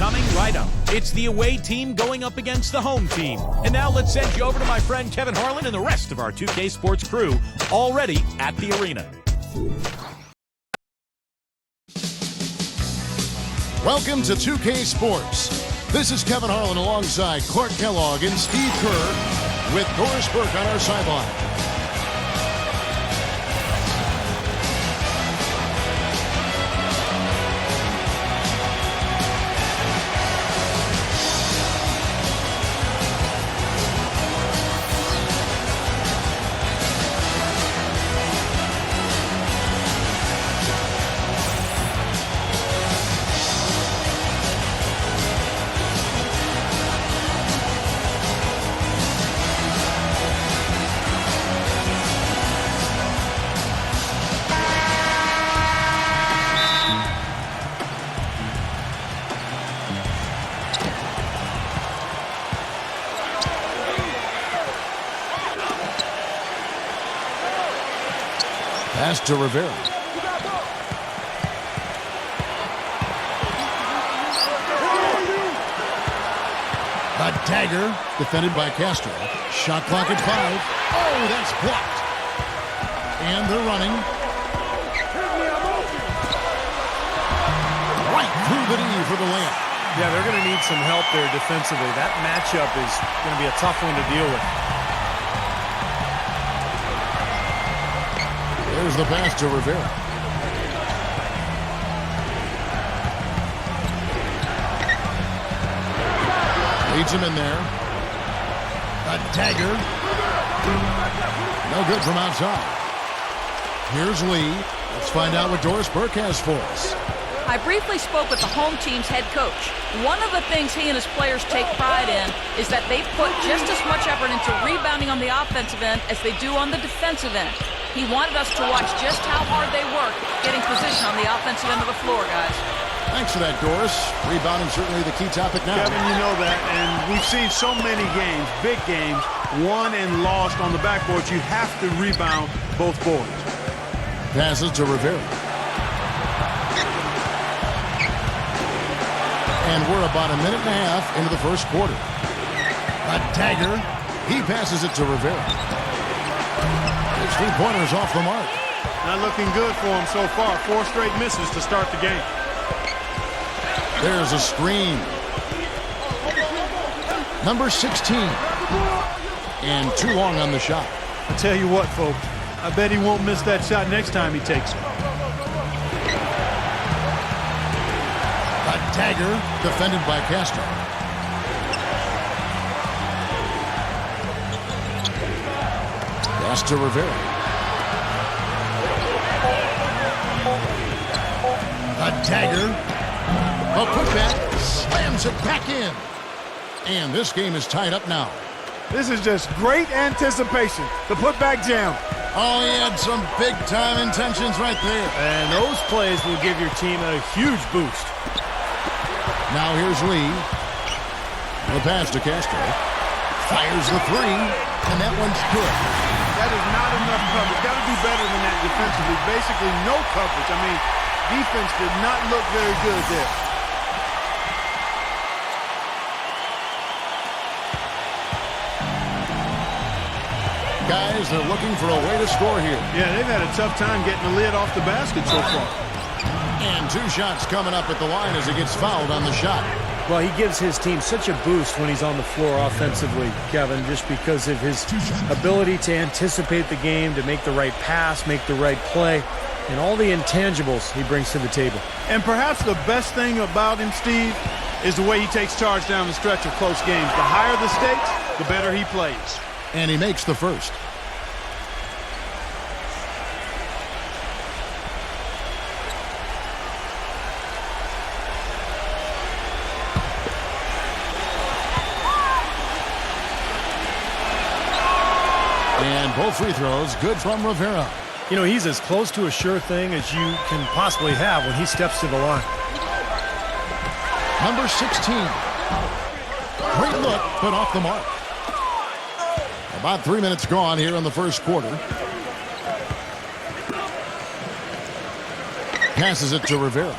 Coming right up, it's the away team going up against the home team. And now let's send you over to my friend Kevin Harlan and the rest of our 2K Sports crew, already at the arena. Welcome to 2K Sports. This is Kevin Harlan alongside Clark Kellogg and Steve Kerr with Doris Burke on our sideline. Pass to Rivera. A dagger defended by Castro. Shot clock at 5. Oh, that's blocked. And they're running. Right through the knee for the layup. Yeah, they're going to need some help there defensively. That matchup is going to be a tough one to deal with. There's the pass to Rivera. Leads him in there. A dagger. No good from outside. Here's Lee. Let's find out what Doris Burke has for us. I briefly spoke with the home team's head coach. One of the things he and his players take pride in is that they put just as much effort into rebounding on the offensive end as they do on the defensive end. He wanted us to watch just how hard they work getting position on the offensive end of the floor, guys. Thanks for that, Doris. Rebounding certainly the key topic now. Kevin, you know that, and we've seen so many games, big games, won and lost on the backboard. You have to rebound both boards. Passes to Rivera. And we're about a minute and a half into the first quarter. A dagger. He passes it to Rivera. His three-pointers off the mark. Not looking good for him so far. 4 straight misses to start the game. There's a screen. Number 16. And too long on the shot. I tell you what, folks, I bet he won't miss that shot next time he takes it. A dagger defended by Castro. Pass to Rivera. A dagger. A putback. Slams it back in. And this game is tied up now. This is just great anticipation. The putback jam. Oh, he had some big-time intentions right there. And those plays will give your team a huge boost. Now here's Lee. The pass to Castro. Fires the 3, and that one's good. That is not enough coverage. Got to do better than that defensively. Basically no coverage. I mean, defense did not look very good there. Guys, they're looking for a way to score here. Yeah, they've had a tough time getting the lid off the basket so far. And 2 shots coming up at the line as he gets fouled on the shot. Well, he gives his team such a boost when he's on the floor offensively, Kevin, just because of his ability to anticipate the game, to make the right pass, make the right play, and all the intangibles he brings to the table. And perhaps the best thing about him, Steve, is the way he takes charge down the stretch of close games. The higher the stakes, the better he plays. And he makes the first. And both free throws good from Rivera. You know, he's as close to a sure thing as you can possibly have when he steps to the line. Number 16. Great look, but off the mark. About 3 minutes gone here in the first quarter. Passes it to Rivera.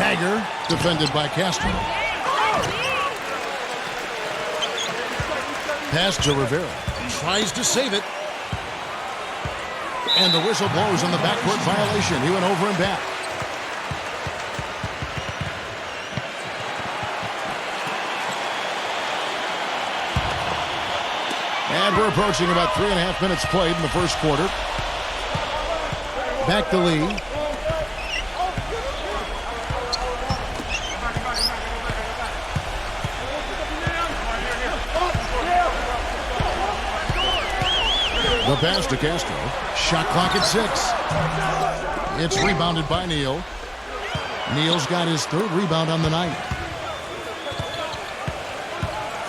dagger, defended by Castro. Pass to Rivera. Tries to save it. And the whistle blows on the backcourt violation. He went over and back. And we're approaching about 3.5 minutes played in the first quarter. Back to Lee. The pass to Castro. Shot clock at 6. It's rebounded by Neal. Neal's got his 3rd rebound on the night.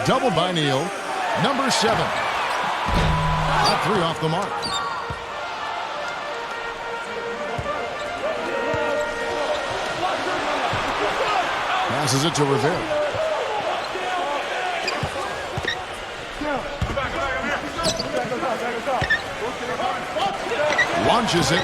Doubled by Neal. Number 7. Not 3 off the mark. Passes it to Rivera. Launches it.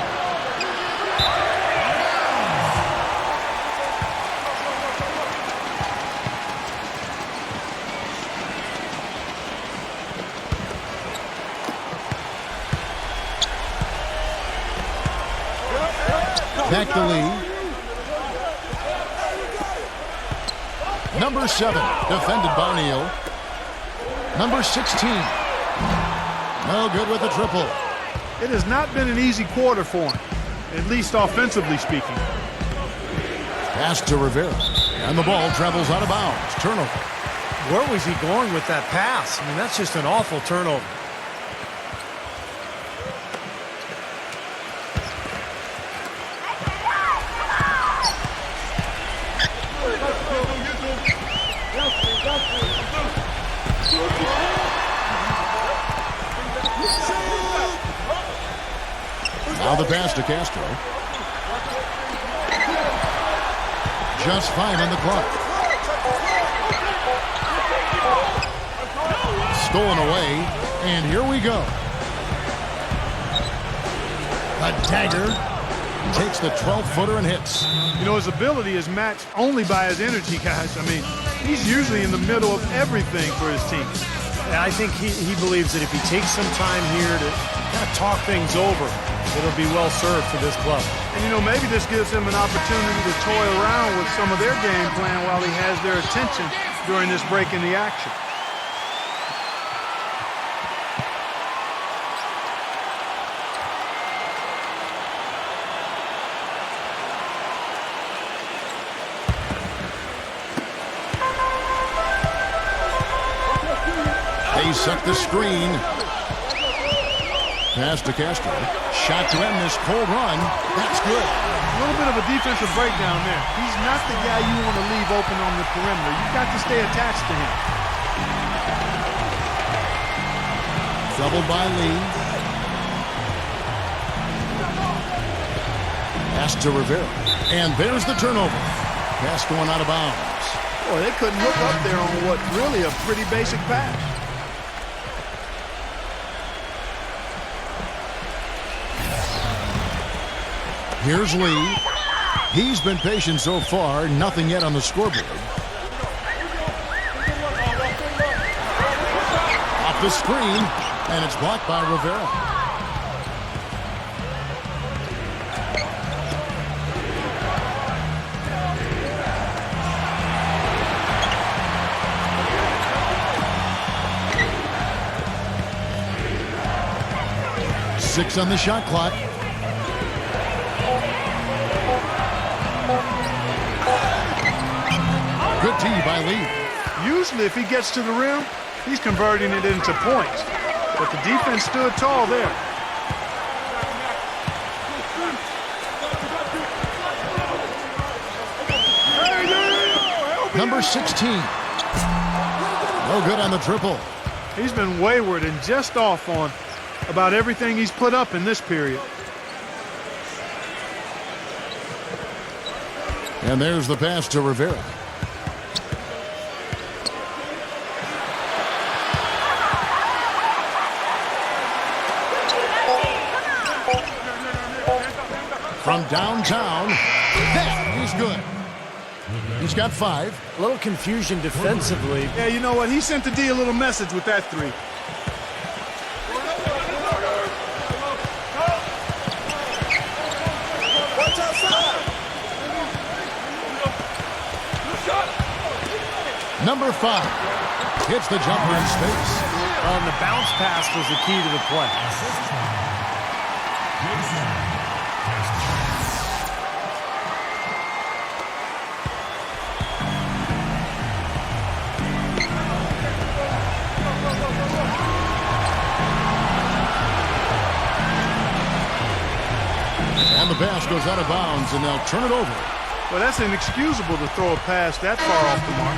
Back to Lee. Number 7, defended by Neal. Number 16. No good with the triple. It has not been an easy quarter for him, at least offensively speaking. Pass to Rivera. And the ball travels out of bounds. Turnover. Where was he going with that pass? I mean, that's just an awful turnover. Now the pass to Castro. Just 5 on the clock. Stolen away, and here we go. A dagger takes the 12-footer and hits. You know, his ability is matched only by his energy, guys. I mean, he's usually in the middle of everything for his team. Yeah, I think he believes that if he takes some time here to kind of talk things over, it'll be well served for this club. And, you know, maybe this gives him an opportunity to toy around with some of their game plan while he has their attention during this break in the action. They set the screen. Pass to Castro. Shot to end this cold run. That's good. A little bit of a defensive breakdown there. He's not the guy you want to leave open on the perimeter. You've got to stay attached to him. Doubled by Lee. Pass to Rivera. And there's the turnover. Pass going out of bounds. Boy, they couldn't hook up there on what's really a pretty basic pass. Here's Lee. He's been patient so far. Nothing yet on the scoreboard. Off the screen, and it's blocked by Rivera. Six on the shot clock. Good tee by Lee. Usually if he gets to the rim, he's converting it into points. But the defense stood tall there. Number 16. No good on the triple. He's been wayward and just off on about everything he's put up in this period. And there's the pass to Rivera. From downtown, that is good. He's got 5. A little confusion defensively. Yeah, you know what? He sent the D a little message with that 3. Number 5 hits the jumper in space. And the bounce pass was the key to the play. And the pass goes out of bounds, and they'll turn it over. Well, that's inexcusable to throw a pass that far off the mark.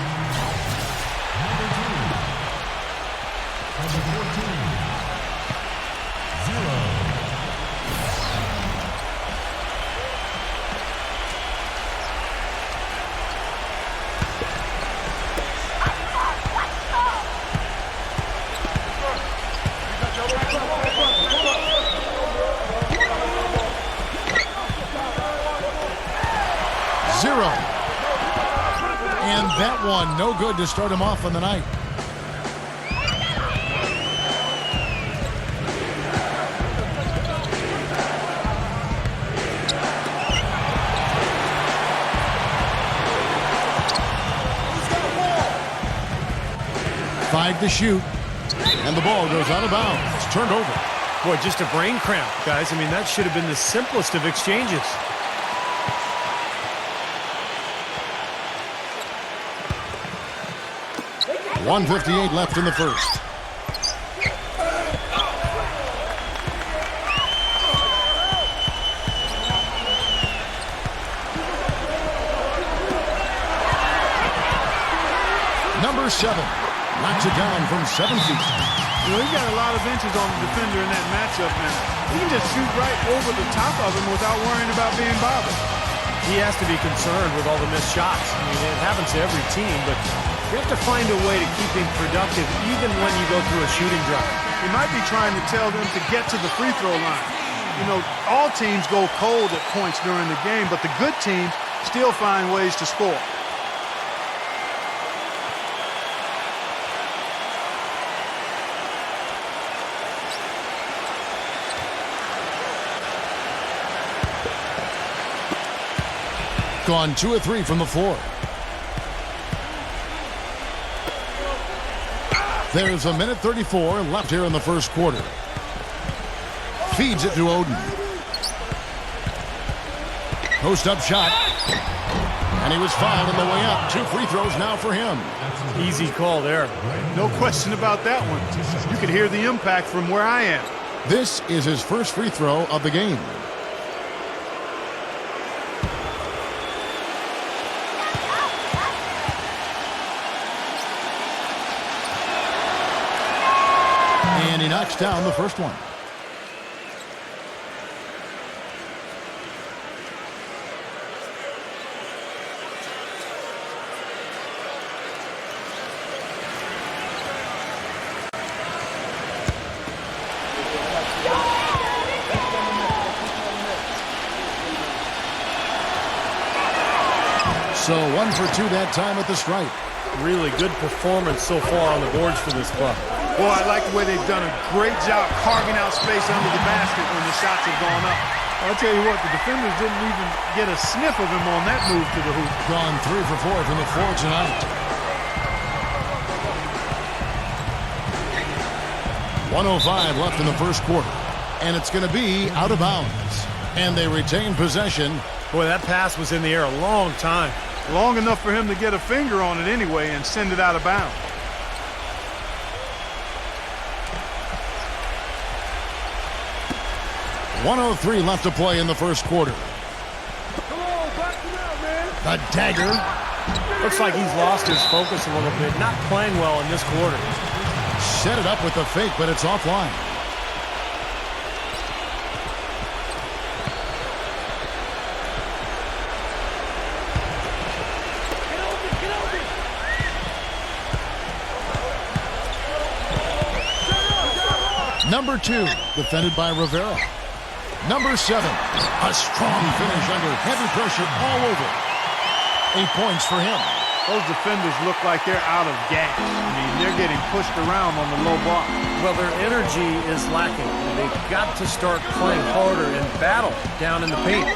And that one, no good to start him off on the night. Five to shoot. And the ball goes out of bounds. It's turned over. Boy, just a brain cramp, guys. I mean, that should have been the simplest of exchanges. .158 left in the first. Number 7 knocks it down from 7 feet. You know, he got a lot of inches on the defender in that matchup, man. He can just shoot right over the top of him without worrying about being bothered. He has to be concerned with all the missed shots. I mean, it happens to every team, but you have to find a way to keep him productive even when you go through a shooting drive. He might be trying to tell them to get to the free throw line. You know, all teams go cold at points during the game, but the good teams still find ways to score. Gone 2 of 3 from the floor. There's a minute 34 left here in the first quarter. Feeds it to Oden. Post-up shot. And he was fouled on the way up. 2 free throws now for him. Easy call there. No question about that one. You can hear the impact from where I am. This is his first free throw of the game. And he knocks down the first one. So 1 for 2 that time at the stripe. Really good performance so far on the boards for this club. Boy, I like the way they've done a great job carving out space under the basket when the shots have gone up. I'll tell you what, the defenders didn't even get a sniff of him on that move to the hoop. Gone 3 for 4 from the floor tonight. 1:05 left in the first quarter. And it's going to be out of bounds. And they retain possession. Boy, that pass was in the air a long time. Long enough for him to get a finger on it anyway and send it out of bounds. .103 left to play in the first quarter. Come on, back it up, man. A dagger. Looks like he's lost his focus a little bit. Not playing well in this quarter. Set it up with the fake, but it's offline. Number 2, defended by Rivera. Number 7, a strong finish under heavy pressure all over. 8 points for him. Those defenders look like they're out of gas. I mean, they're getting pushed around on the low block. Well, their energy is lacking. They've got to start playing harder and battle down in the paint.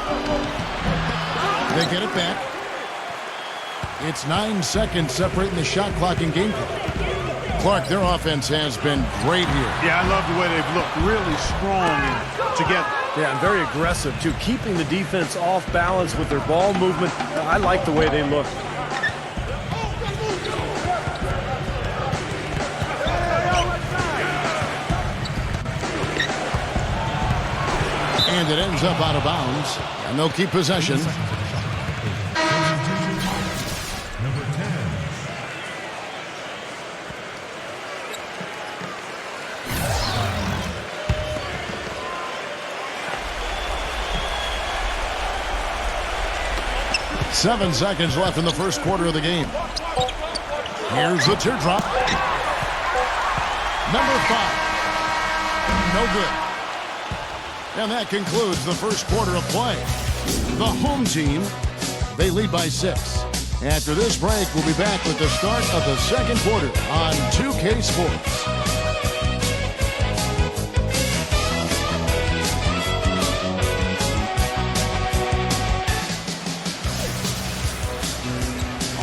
They get it back. It's 9 seconds separating the shot clock and game clock. Clark, their offense has been great here. Yeah, I love the way they've looked. Really strong and together. Yeah, and very aggressive, too. Keeping the defense off balance with their ball movement. I like the way they look. And it ends up out of bounds. And they'll keep possession. Number 10. Seven seconds left in the first quarter of the game. Here's the teardrop. Number 5. No good. And that concludes the first quarter of play. The home team, they lead by 6. After this break, we'll be back with the start of the second quarter on 2K Sports.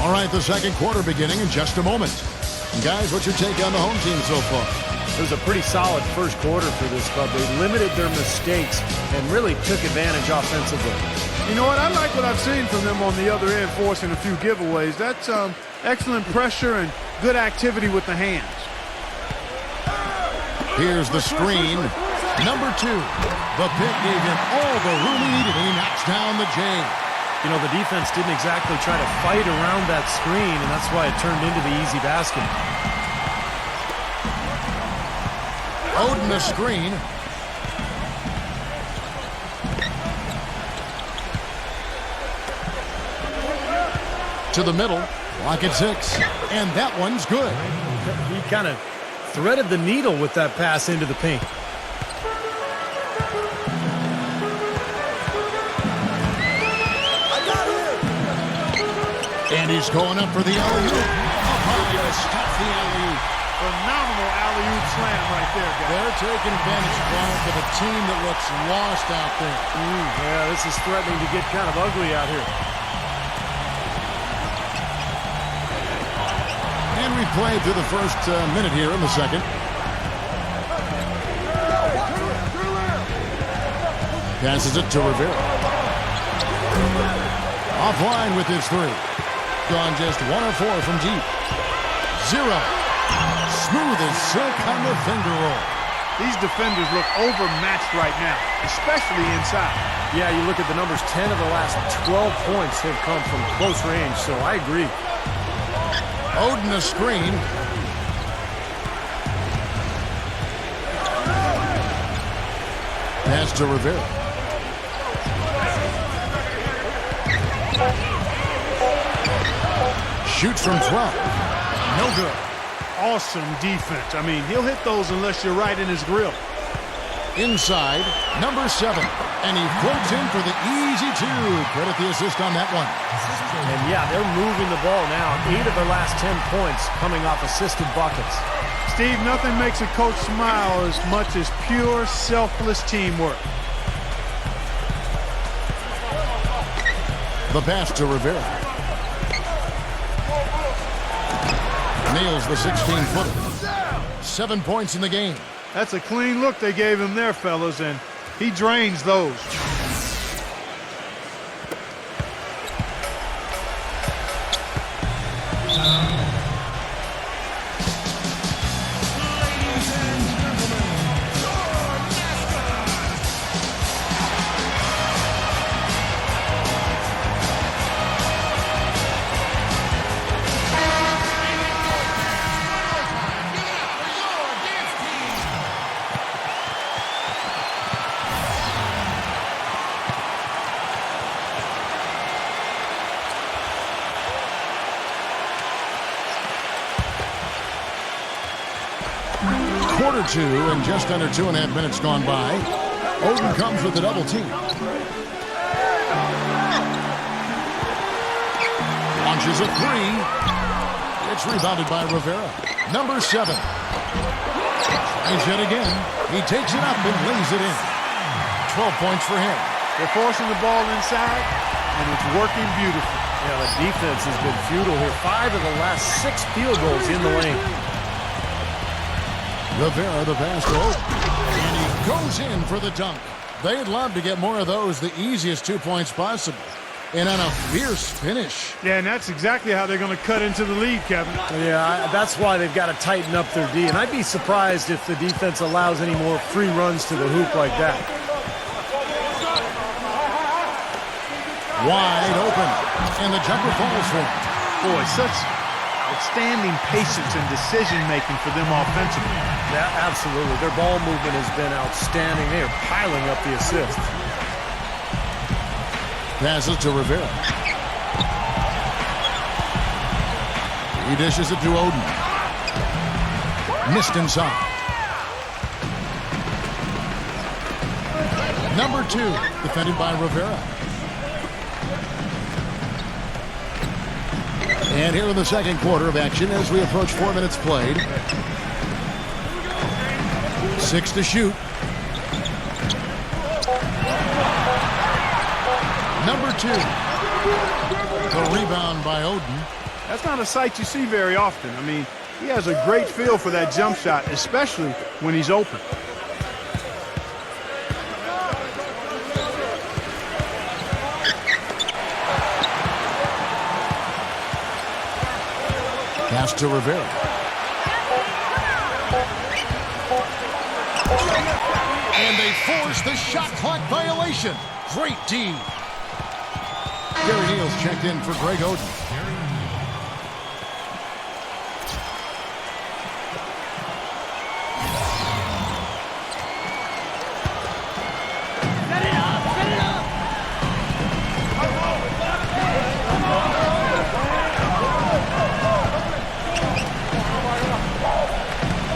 All right, the second quarter beginning in just a moment. And guys, what's your take on the home team so far? It was a pretty solid first quarter for this club. They limited their mistakes and really took advantage offensively. You know what? I like what I've seen from them on the other end, forcing a few giveaways. That's excellent pressure and good activity with the hands. Here's the screen. Number 2. The pick gave him all the room he needed, and he knocks down the J. You know, the defense didn't exactly try to fight around that screen, and that's why it turned into the easy basket. Oden the screen. To the middle. Clock at 6. And that one's good. He kind of threaded the needle with that pass into the paint. And he's going up for the alley-oop. Up high to stop the alley-oop. Phenomenal alley-oop slam right there, guys. They're taking advantage, Clark, of a team that looks lost out there. Yeah, this is threatening to get kind of ugly out here. And we played through the first minute here in the second. Passes it to Rivera. Offline with his 3. Gone just 1 of 4 from deep. 0. Smooth as silk on the finger roll. These defenders look overmatched right now, especially inside. Yeah, you look at the numbers, 10 of the last 12 points have come from close range, so I agree. Oden the screen. Pass to Rivera. Shoots from 12. No good. Awesome defense. I mean, he'll hit those unless you're right in his grill. Inside, number 7. And he floats in for the easy 2. Credit the assist on that one. And yeah, they're moving the ball now. 8 of their last 10 points coming off assisted buckets. Steve, nothing makes a coach smile as much as pure, selfless teamwork. The pass to Rivera. Nails the 16-footer. 7 points in the game. That's a clean look they gave him there, fellas, and he drains those. Quarter 2 and just under 2.5 minutes gone by. Oden comes with a double team. launches a three. It's rebounded by Rivera. Number 7. Tries yet again. He takes it up and lays it in. 12 points for him. They're forcing the ball inside, and it's working beautifully. Yeah, the defense has been futile here. 5 of the last 6 field goals in the lane. Rivera, the pass to Oden. And he goes in for the dunk. They'd love to get more of those, the easiest 2 points possible. And on a fierce finish. Yeah, and that's exactly how they're going to cut into the lead, Kevin. Yeah, that's why they've got to tighten up their D. And I'd be surprised if the defense allows any more free runs to the hoop like that. Wide open. And the jumper falls for him. Boy, such outstanding patience and decision-making for them offensively. Yeah, absolutely. Their ball movement has been outstanding. They are piling up the assists. Passes to Rivera. He dishes it to Oden. Missed inside. Number 2, defended by Rivera. And here in the second quarter of action as we approach 4 minutes played. 6 to shoot. Number 2. The rebound by Oden. That's not a sight you see very often. I mean, he has a great feel for that jump shot, especially when he's open. Pass to Rivera. And they force the shot clock violation. Great D. Gary Neal's checked in for Greg Oden.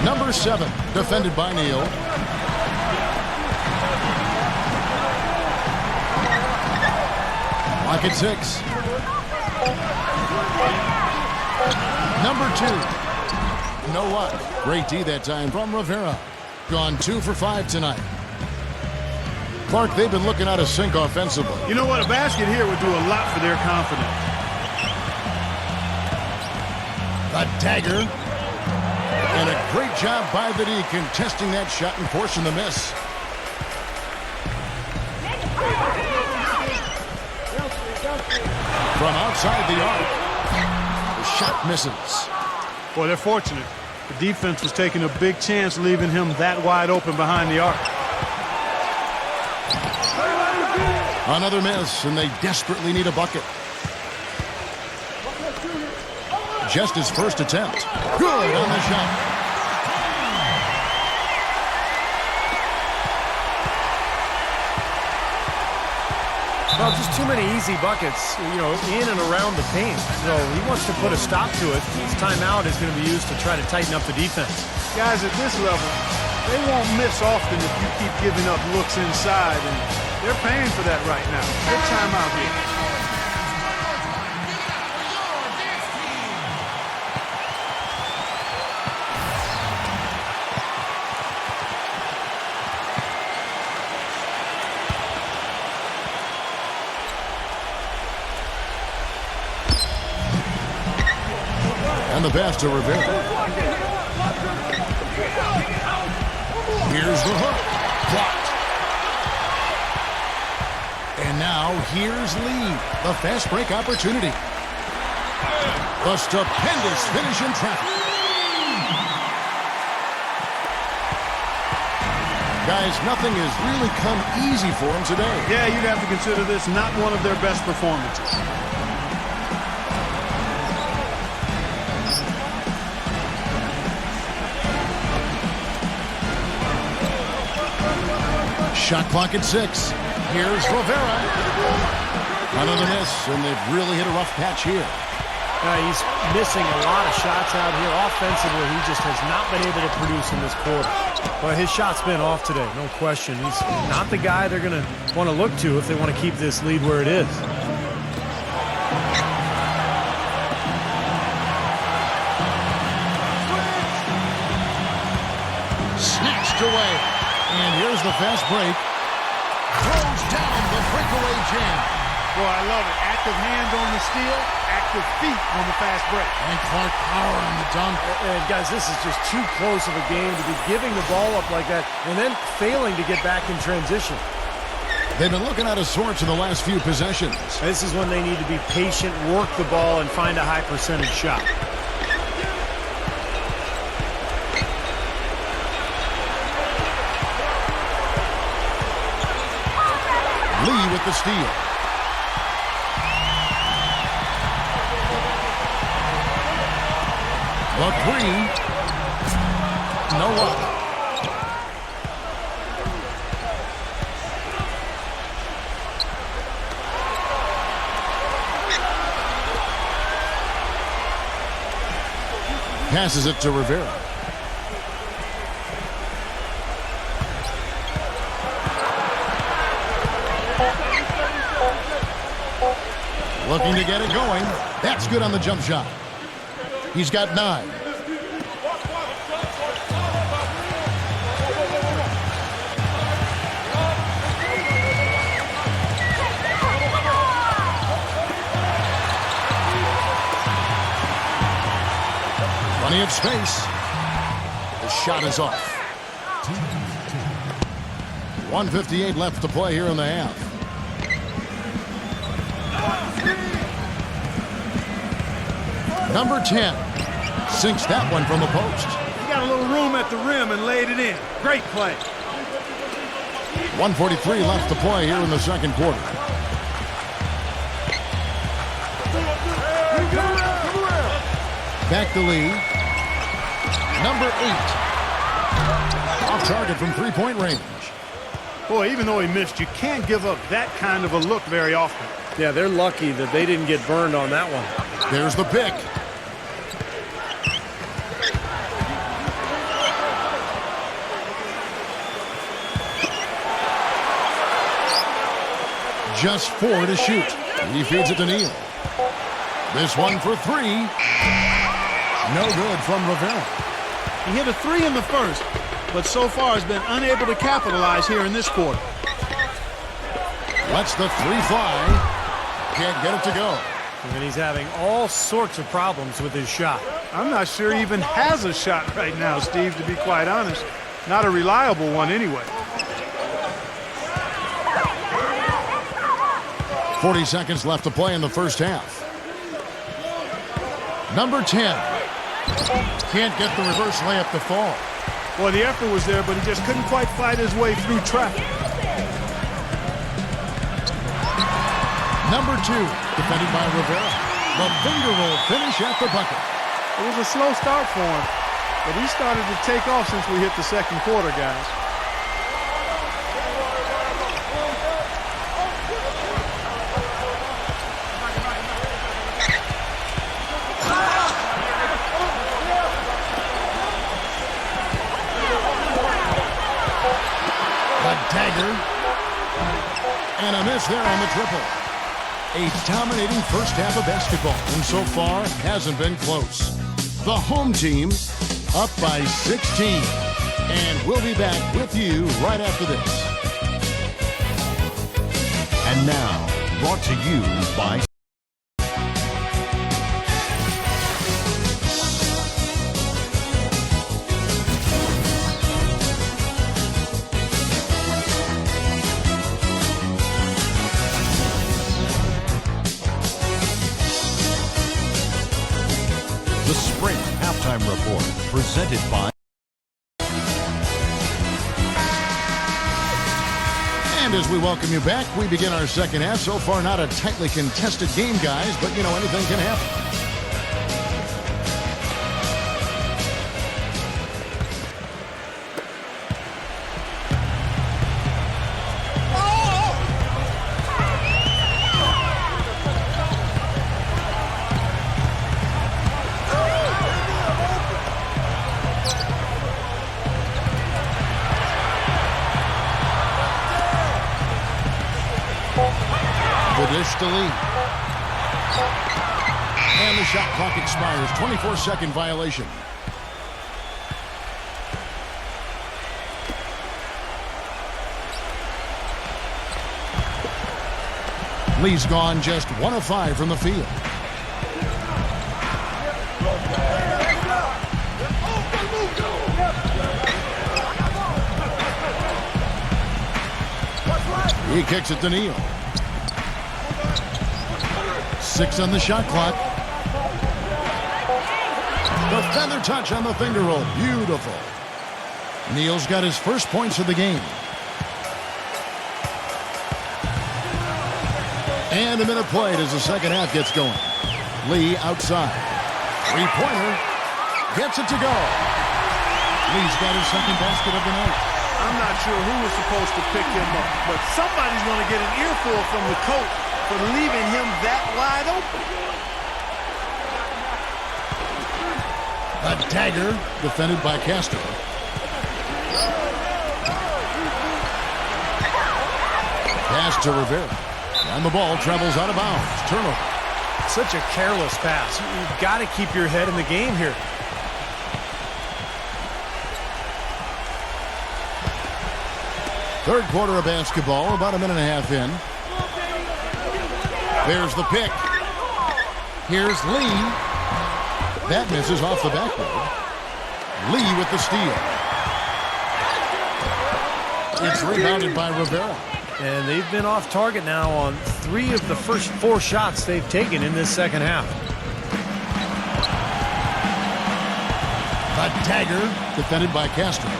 Number 7, defended by Neal. Lock at 6. Number 2. No luck. Great D that time from Rivera. Gone 2 for 5 tonight. Clark, they've been looking out of sync offensively. You know what? A basket here would do a lot for their confidence. A dagger. And a great job by the D contesting that shot and forcing the miss. From outside the arc, the shot misses. Boy, they're fortunate. The defense was taking a big chance leaving him that wide open behind the arc. Another miss, and they desperately need a bucket. Just his first attempt. Good on the shot. Well, just too many easy buckets, you know, in and around the paint. So he wants to put a stop to it. His timeout is going to be used to try to tighten up the defense. Guys, at this level, they won't miss often if you keep giving up looks inside, and they're paying for that right now. Good timeout here. And the pass to Rivera. Here's the hook. Blocked. And now here's Lee. The fast break opportunity. A stupendous finish in traffic. Guys, nothing has really come easy for him today. Yeah, you'd have to consider this not one of their best performances. Shot clock at 6. Here's Rivera. Another miss, and they've really hit a rough patch here. He's missing a lot of shots out here. Offensively, he just has not been able to produce in this quarter. But his shot's been off today, no question. He's not the guy they're going to want to look to if they want to keep this lead where it is. away. And here's the fast break. Throws down the breakaway jam. Boy, I love it. Active hands on the steal, active feet on the fast break. And Clark power on the dunk. And guys, this is just too close of a game to be giving the ball up like that and then failing to get back in transition. They've been looking out of sorts in the last few possessions. This is when they need to be patient, work the ball, and find a high percentage shot. Lee with the steal. The three. No up. Passes it to Rivera. Looking to get it going. That's good on the jump shot. He's got 9. Plenty of space. The shot is off. 1:58 left to play here in the half. Number 10 sinks that one from the post. He got a little room at the rim and laid it in. Great play. 1:43 left to play here in the second quarter. Back to Lee. Number 8. Off target from three-point range. Boy, even though he missed, you can't give up that kind of a look very often. Yeah, they're lucky that they didn't get burned on that one. There's the pick. Just 4 to shoot. He feeds it to Neal. This one for 3. No good from Rivera. He hit a 3 in the first, but so far has been unable to capitalize here in this quarter. Lets the 3 fly. Can't get it to go. And he's having all sorts of problems with his shot. I'm not sure he even has a shot right now, Steve, to be quite honest. Not a reliable one anyway. 40 seconds left to play in the first half. Number 10. Can't get the reverse layup to fall. Well, the effort was there, but he just couldn't quite fight his way through traffic. Number 2, defended by Rivera. The finger roll finish at the bucket. It was a slow start for him, but he started to take off since we hit the second quarter, guys. Dagger. And a miss there on the triple. A dominating first half of basketball, and so far hasn't been close. The home team up by 16. And we'll be back with you right after this. And now, brought to you by the Sprint Halftime Report, presented by. And as we welcome you back, we begin our second half. So far, not a tightly contested game, guys, but, you know, anything can happen. To Lee. And the shot clock expires. 24-second violation. Lee's gone just 1 of 5 from the field. He kicks it to Neal. 6 on the shot clock. The feather touch on the finger roll. Beautiful. Neal's got his first points of the game. And a minute played as the second half gets going. Lee outside. Three-pointer. Gets it to go. Lee's got his second basket of the night. I'm not sure who was supposed to pick him up, but somebody's going to get an earful from the coach for leaving him that wide open. A dagger defended by Castro. Pass to Rivera. And the ball travels out of bounds. Turnover. Such a careless pass. You've got to keep your head in the game here. Third quarter of basketball, about a minute and a half in. There's the pick. Here's Lee. That misses off the backboard. Lee with the steal. It's rebounded by Rivera. And they've been off target now on 3 of the first 4 shots they've taken in this second half. A dagger defended by Castro.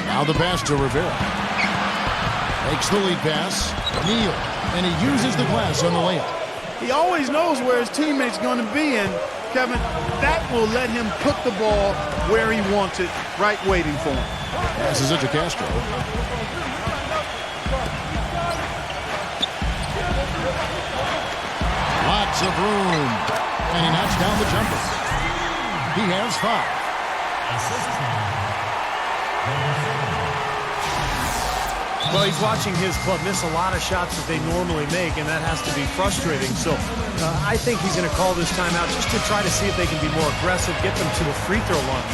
Now the pass to Rivera. Makes the lead pass. Neal. And he uses the glass on the layup. He always knows where his teammate's going to be, and Kevin, that will let him put the ball where he wants it, right waiting for him. Passes it to Castro. Lots of room. And he knocks down the jumper. He has 5. Well, he's watching his club miss a lot of shots that they normally make, and that has to be frustrating. So I think he's going to call this timeout just to try to see if they can be more aggressive, get them to the free throw line.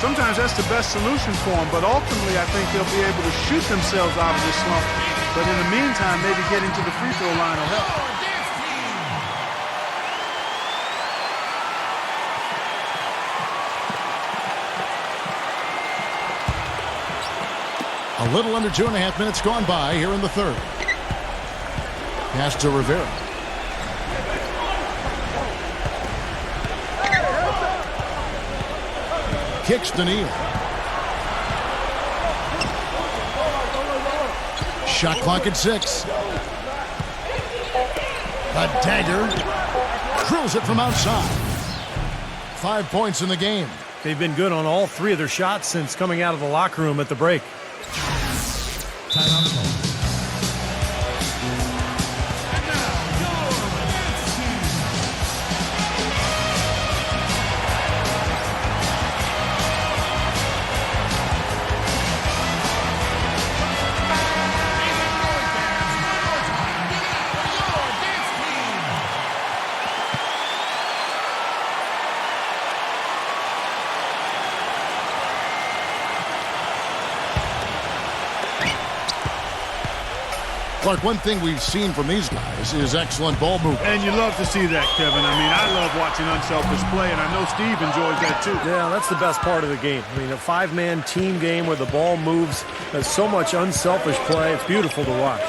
Sometimes that's the best solution for them, but ultimately I think they'll be able to shoot themselves out of this slump. But in the meantime, maybe getting to the free throw line will help. A little under 2.5 minutes gone by here in the third. Pass to Rivera. Kicks to Neal. Shot clock at 6. A dagger. Drills it from outside. 5 points in the game. They've been good on all 3 of their shots since coming out of the locker room at the break. Clark, one thing we've seen from these guys is excellent ball movement. And you love to see that, Kevin. I mean, I love watching unselfish play, and I know Steve enjoys that too. Yeah, that's the best part of the game. I mean, a 5-man team game where the ball moves. There's so much unselfish play. It's beautiful to watch.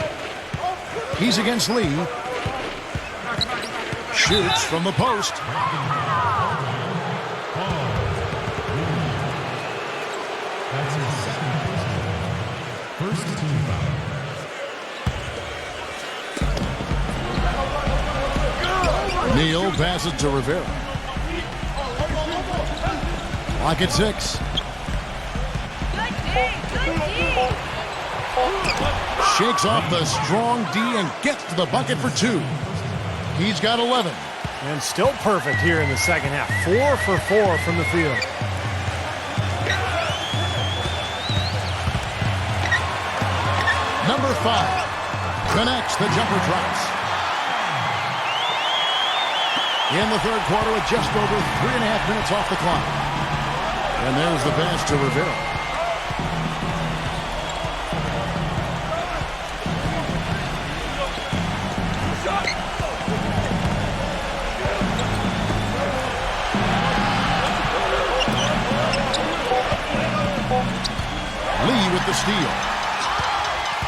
He's against Lee. Shoots from the post. Neal passes to Rivera. Clock at 6. Shakes off the strong D and gets to the bucket for 2. He's got 11. And still perfect here in the second half. 4 for 4 from the field. Number 5 connects. The jumper drops. In the third quarter with just over 3.5 minutes off the clock. And there's the pass to Rivera. steal.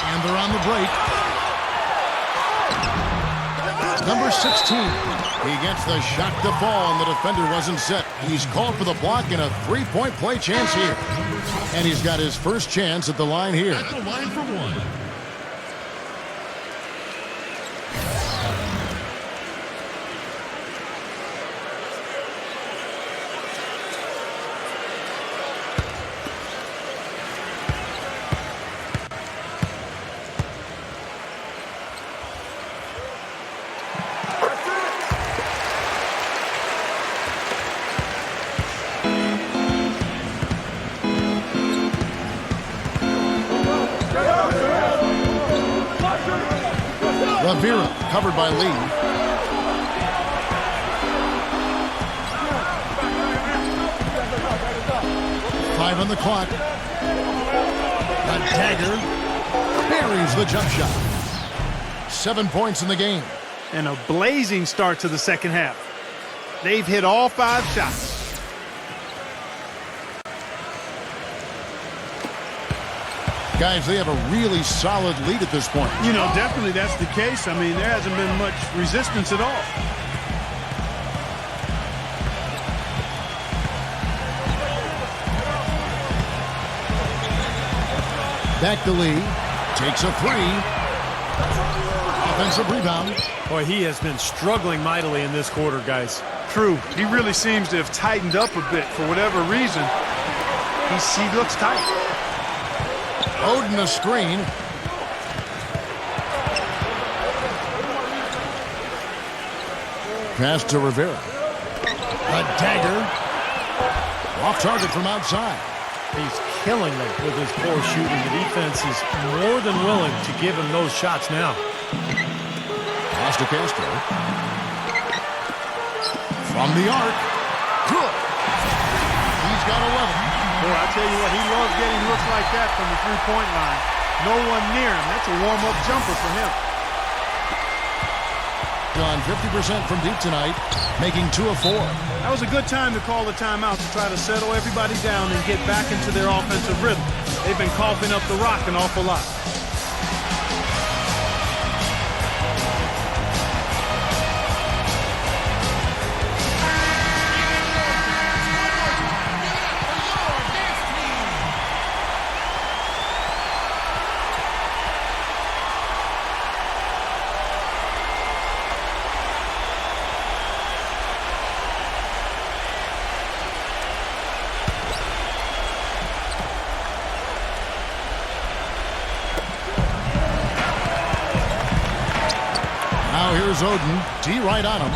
And they're on the break. Number 16. He gets the shot to fall, and the defender wasn't set. He's called for the block and a three-point play chance here. And he's got his first chance at the line here. At the line for one. Rivera covered by Lee. Five on the clock. A dagger buries the jump shot. 7 points in the game. And a blazing start to the second half. They've hit all 5 shots. Guys, they have a really solid lead at this point. You know, definitely that's the case. I mean, there hasn't been much resistance at all. Back to Lee. Takes a three. Offensive rebound. Boy, he has been struggling mightily in this quarter, guys. True. He really seems to have tightened up a bit for whatever reason. He looks tight. Oden a screen. Pass to Rivera. A dagger. Off target from outside. He's killing them with his poor shooting. The defense is more than willing to give him those shots now. Pass to Castro. From the arc. Good. He's got 11. Boy, I tell you what, he loves getting looks like that from the three-point line. No one near him. That's a warm-up jumper for him. Gone 50% from deep tonight, making 2 of 4. That was a good time to call the timeout to try to settle everybody down and get back into their offensive rhythm. They've been coughing up the rock an awful lot. Now here's Oden. D right on him.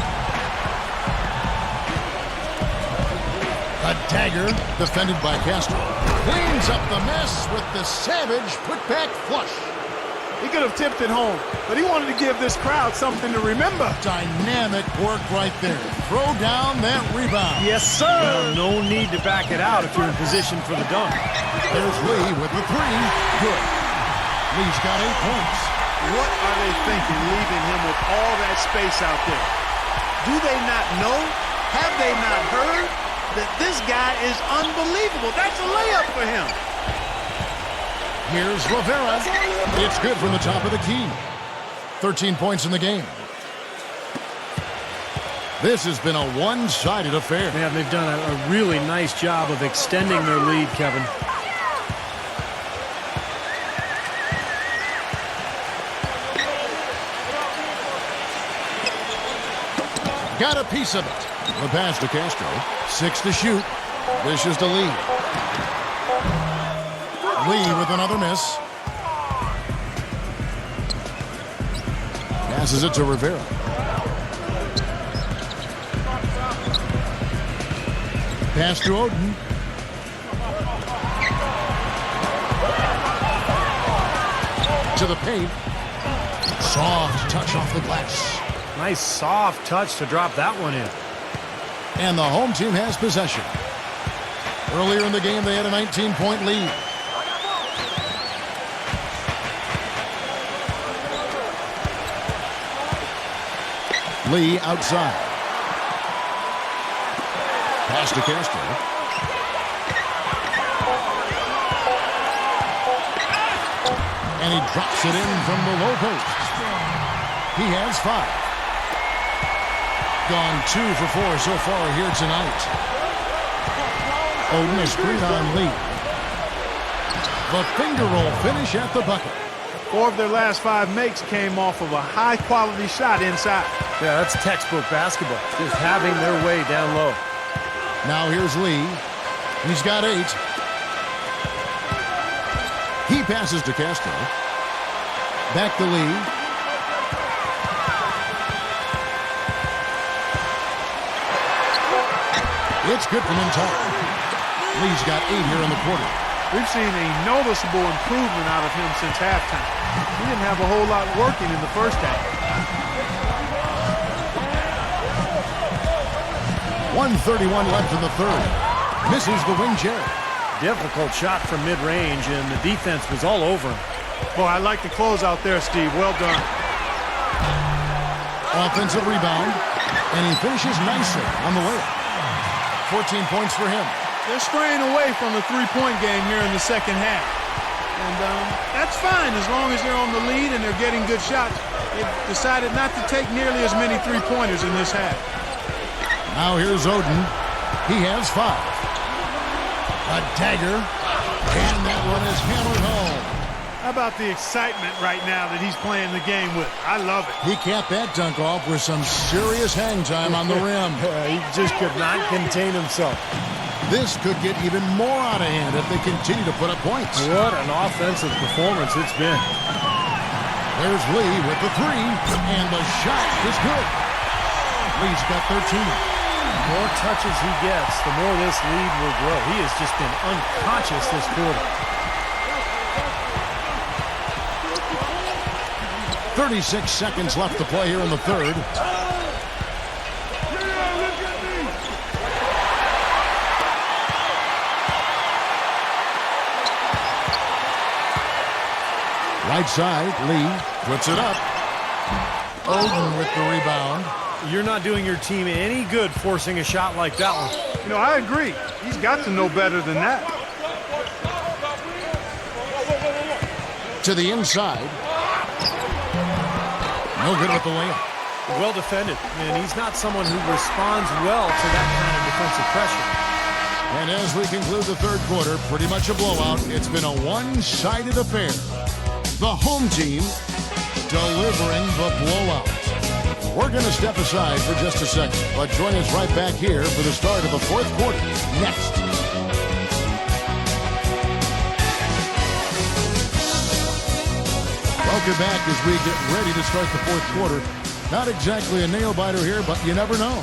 A dagger defended by Castro. Cleans up the mess with the savage putback flush. He could have tipped it home, but he wanted to give this crowd something to remember. Dynamic work right there. Throw down that rebound. Yes, sir. Well, no need to back it out if you're in position for the dunk. There's Lee with the three. Good. Lee's got 8 points. What are they thinking, leaving him with all that space out there? Do they not know? Have they not heard that this guy is unbelievable? That's a layup for him. Here's Rivera. It's good from the top of the key. 13 points in the game. This has been a one-sided affair. Yeah, they've done a really nice job of extending their lead, Kevin. Got a piece of it. The pass to Castro. 6 to shoot. Dishes to Lee. Lee with another miss. Passes it to Rivera. Pass to Oden. To the paint. Soft touch off the glass. Nice soft touch to drop that one in. And the home team has possession. Earlier in the game, they had a 19-point lead. Lee outside. Pass to Castro. And he drops it in from the low post. He has 5. Gone 2 for 4 so far here tonight. Oden a screen on Lee. The finger roll finish at the bucket. 4 of their last 5 makes came off of a high-quality shot inside. Yeah, that's textbook basketball. Just having their way down low. Now here's Lee. He's got 8. He passes to Castro. Back to Lee. It's good from inside. Lee's got 8 here in the quarter. We've seen a noticeable improvement out of him since halftime. He didn't have a whole lot working in the first half. 1:31 left in the third. Misses the wing chair. Difficult shot from mid-range, and the defense was all over him. Boy, I like the close out there, Steve. Well done. Offensive rebound, and he finishes nicely on the layup. 14 points for him. They're straying away from the three-point game here in the second half. And that's fine as long as they're on the lead and they're getting good shots. They've decided not to take nearly as many three-pointers in this half. Now here's Oden. He has 5. A dagger, and that one is hammered home. How about the excitement right now that he's playing the game with? I love it. He capped that dunk off with some serious hang time on the rim. He just could not contain himself. This could get even more out of hand if they continue to put up points. What an offensive performance it's been. There's Lee with the 3, and the shot is good. Lee's got 13. The more touches he gets, the more this lead will grow. He has just been unconscious this quarter. 36 seconds left to play here in the third. Right side, Lee puts it up. Oden with the rebound. You're not doing your team any good forcing a shot like that one. You know, I agree. He's got to know better than that. To the inside. No good with the layup. Well defended, and he's not someone who responds well to that kind of defensive pressure. And as we conclude the third quarter, pretty much a blowout. It's been a one-sided affair. The home team delivering the blowout. We're going to step aside for just a second, but join us right back here for the start of the fourth quarter next. Welcome back as we get ready to start the fourth quarter. Not exactly a nail-biter here, but you never know.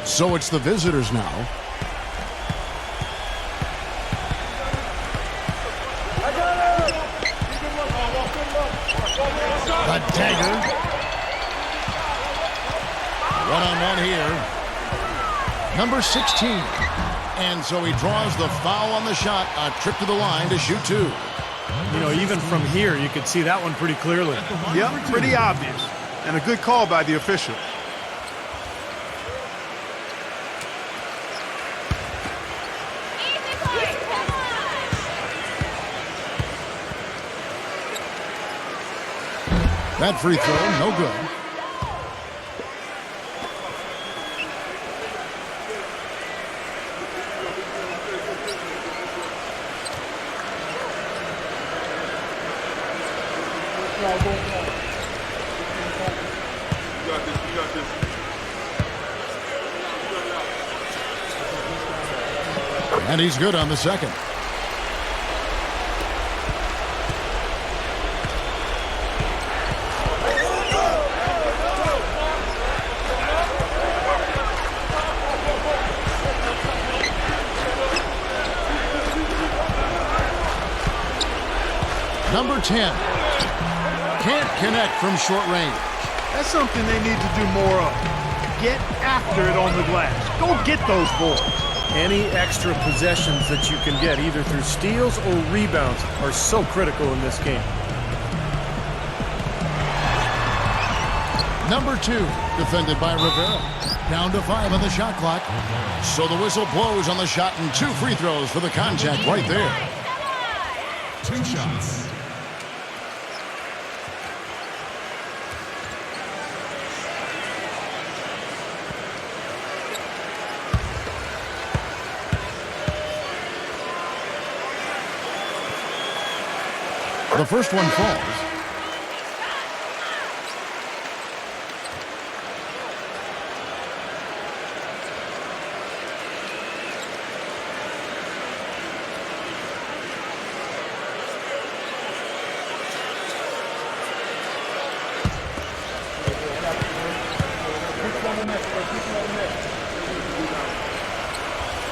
So it's the visitors now. A dagger. One-on-one here. Number 16. And so he draws the foul on the shot. A trip to the line to shoot 2. You know, even from here, you could see that one pretty clearly. Yep, pretty obvious. And a good call by the official. That free throw, no good. And he's good on the second. Number 10. Can't connect from short range. That's something they need to do more of. Get after it on the glass. Go get those balls. Any extra possessions that you can get, either through steals or rebounds, are so critical in this game. Number 2, defended by Rivera. Down to 5 on the shot clock. So the whistle blows on the shot and 2 free throws for the contact right there. 2 shots. The first one falls.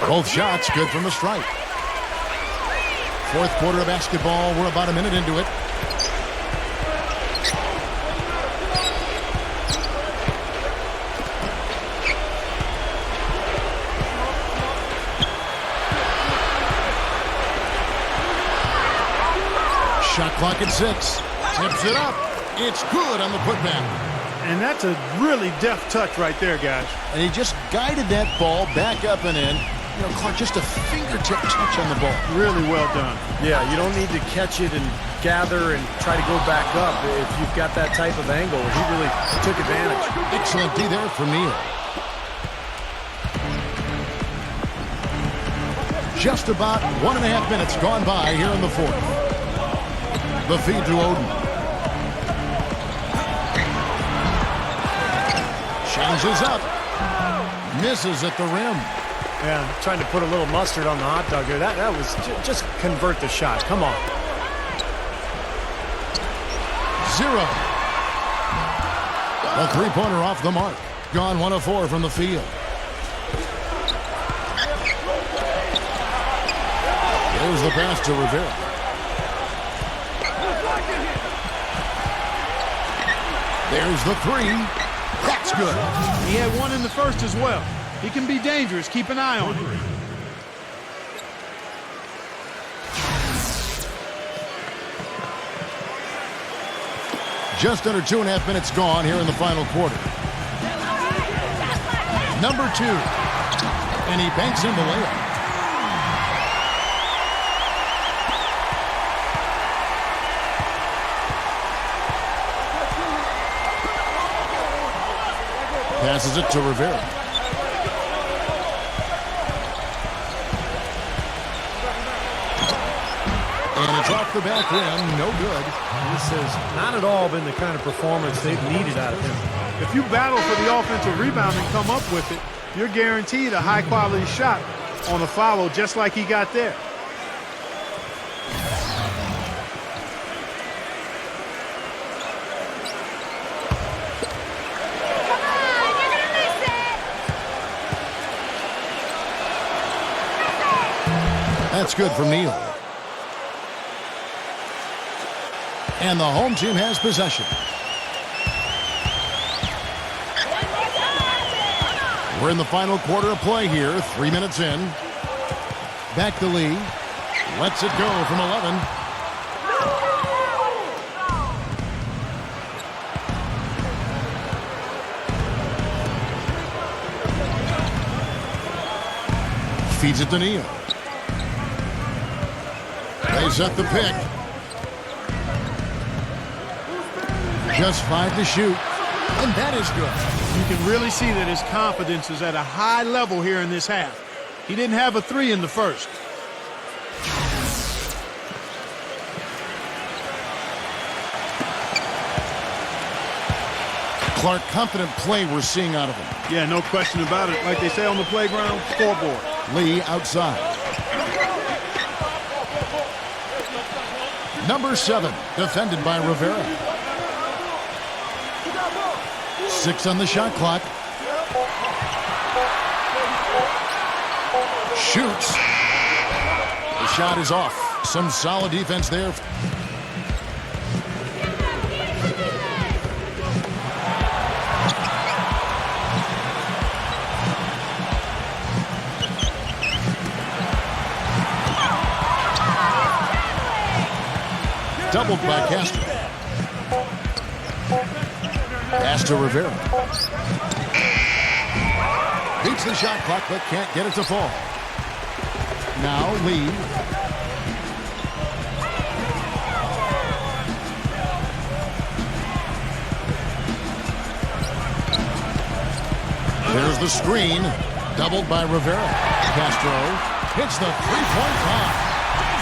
Both shots good from the stripe. Fourth quarter of basketball. We're about a minute into it. Shot clock at 6. Tips it up. It's good on the putback. And that's a really deft touch right there, guys. And he just guided that ball back up and in. You know, Clark, just a fingertip touch on the ball. Really well done. Yeah, you don't need to catch it and gather and try to go back up. If you've got that type of angle, he really took advantage. Excellent D there from Neal. Just about 1.5 minutes gone by here in the fourth. The feed to Oden. Changes up. Misses at the rim. Yeah, trying to put a little mustard on the hot dog here. That was just convert the shot. Come on. 0. A three-pointer off the mark. Gone 1 of 4 from the field. There's the pass to Rivera. There's the 3. That's good. He had one in the first as well. He can be dangerous. Keep an eye on him. Just under 2.5 minutes gone here in the final quarter. Number 2. And he banks in the layup. Passes it to Rivera. And it's off the back rim. No good. This has not at all been the kind of performance they've needed out of him. If you battle for the offensive rebound and come up with it, you're guaranteed a high-quality shot on a follow just like he got there. That's good from Neal. And the home team has possession. We're in the final quarter of play here. 3 minutes in. Back to Lee. Lets it go from 11. Feeds it to Neal. They set the pick. Just 5 to shoot. And that is good. You can really see that his confidence is at a high level here in this half. He didn't have a 3 in the first. Clark, confident play we're seeing out of him. Yeah, no question about it. Like they say on the playground, scoreboard. Lee outside. Number 7, defended by Rivera. 6 on the shot clock. Shoots. The shot is off. Some solid defense there. Doubled by Castro. Pass to Rivera. Beats the shot clock, but can't get it to fall. Now Lee. There's the screen. Doubled by Rivera. Castro hits the three-point line.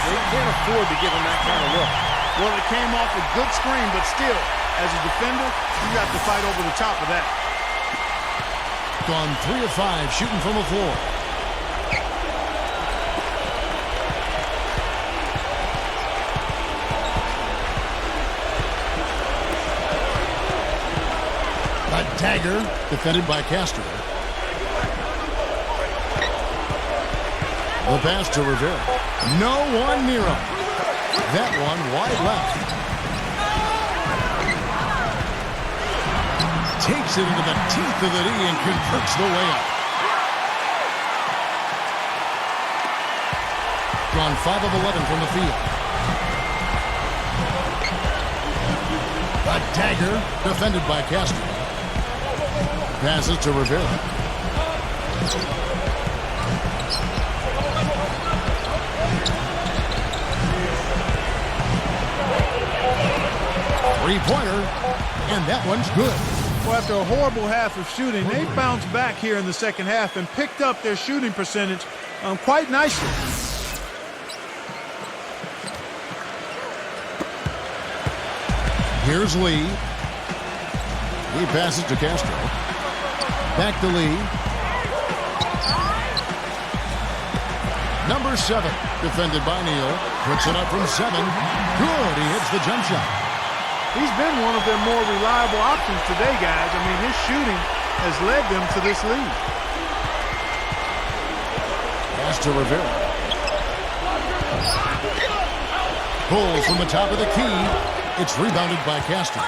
They can't afford to give him that kind of look. Well, it came off a good screen, but still, as a defender, you have to fight over the top of that. Gone 3 of 5 shooting from the floor. A dagger defended by Castro. The pass to Rivera. No one near him. That one wide left. Takes it into the teeth of the D and converts the layup. Gone 5 of 11 from the field. A dagger defended by Castro. Passes to Rivera. Three-pointer, and that one's good. Well, after a horrible half of shooting, they bounced back here in the second half and picked up their shooting percentage quite nicely. Here's Lee. He passes to Castro. Back to Lee. Number 7, defended by Neal. Puts it up from 7. Good, he hits the jump shot. He's been one of their more reliable options today, guys. I mean, his shooting has led them to this lead. Pass to Rivera. Pulls from the top of the key. It's rebounded by Castro.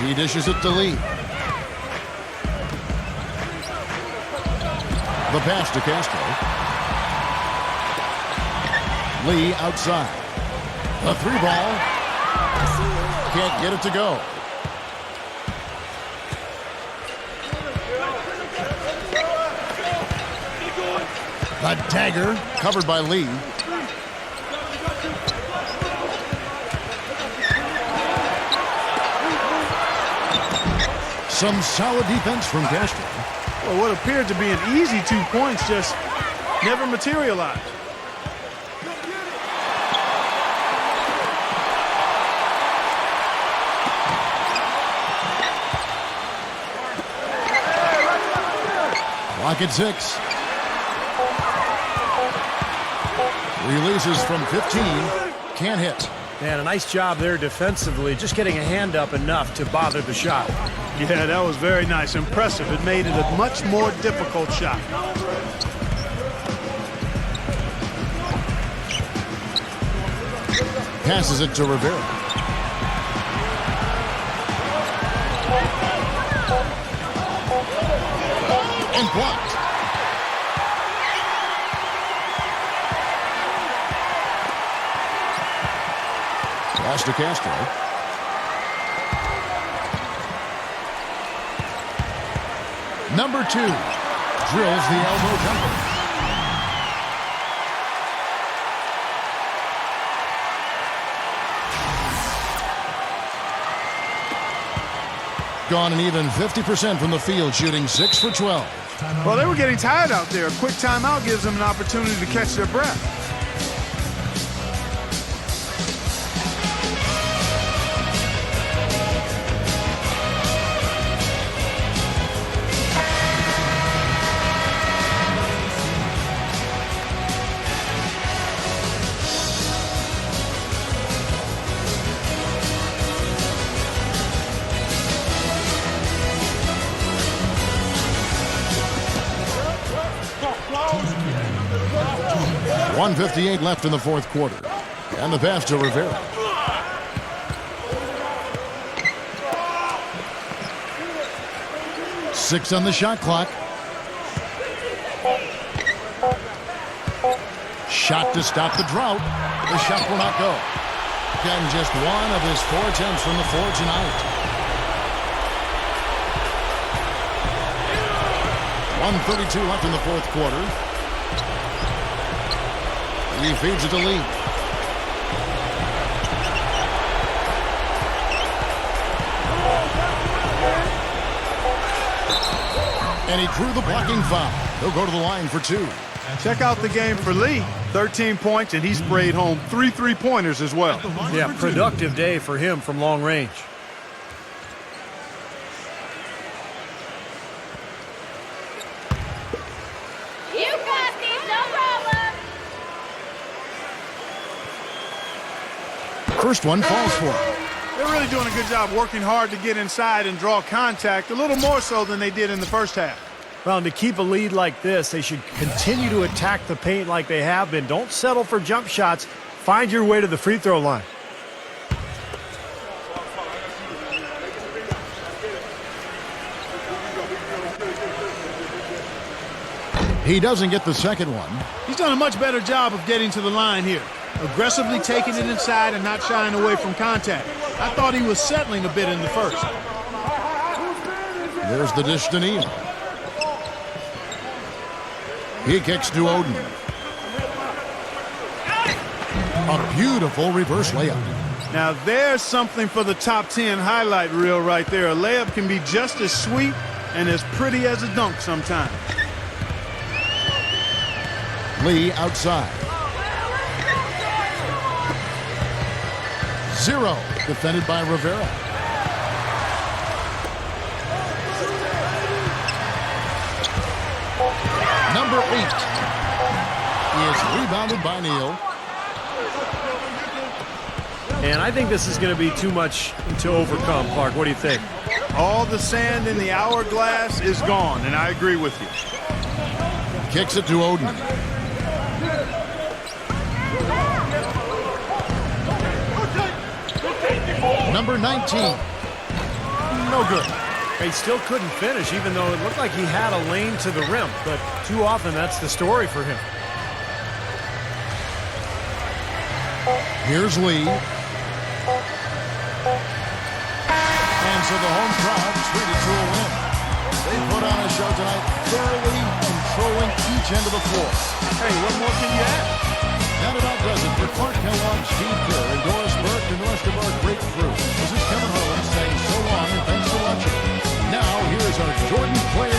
He dishes it to Lee. The pass to Castro. Lee outside. A 3-ball. Can't get it to go. A dagger covered by Lee. Some solid defense from Castro. Well, what appeared to be an easy 2 points just never materialized. Clock at 6. Releases from 15. Can't hit. Man, a nice job there defensively, just getting a hand up enough to bother the shot. Yeah, that was very nice. Impressive. It made it a much more difficult shot. Passes it to Rivera. And blocked. Pass to Castro. Number 2 drills the elbow jumper. Gone an even 50% from the field, shooting 6 for 12. Well, they were getting tired out there. A quick timeout gives them an opportunity to catch their breath. .158 left in the fourth quarter. And the pass to Rivera. Six on the shot clock. Shot to stop the drought. The shot will not go. Again, just one of his 4 attempts from the floor tonight. 1:32 left in the fourth quarter. He feeds it to Lee. And he drew the blocking foul. He'll go to the line for 2. Check out the game for Lee. 13 points, and he sprayed home 3 3-pointers as well. Yeah, productive day for him from long range. You got this, no problem. First one falls for him. They're really doing a good job working hard to get inside and draw contact, a little more so than they did in the first half. Well, and to keep a lead like this, they should continue to attack the paint like they have been. Don't settle for jump shots. Find your way to the free throw line. He doesn't get the second one. He's done a much better job of getting to the line here. Aggressively taking it inside and not shying away from contact. I thought he was settling a bit in the first. There's the dish to Neal. He kicks to Oden. A beautiful reverse layup. Now there's something for the top 10 highlight reel right there. A layup can be just as sweet and as pretty as a dunk sometimes. Lee outside. 0. Defended by Rivera. Number 8 is rebounded by Neal. And I think this is going to be too much to overcome, Clark. What do you think? All the sand in the hourglass is gone, and I agree with you. Kicks it to Oden. Number 19. No good. He still couldn't finish, even though it looked like he had a lane to the rim. But too often, that's the story for him. Here's Lee. And so the home crowd treated to a win. They put on a show tonight, thoroughly controlling each end of the floor. Hey, what more can you add? That about does it for Clark Kellogg, Steve Kerr, and Doris Burke, and the rest of our great crew. This is Kevin Harlan saying so long and thanks for watching. Now, here's our Jordan Player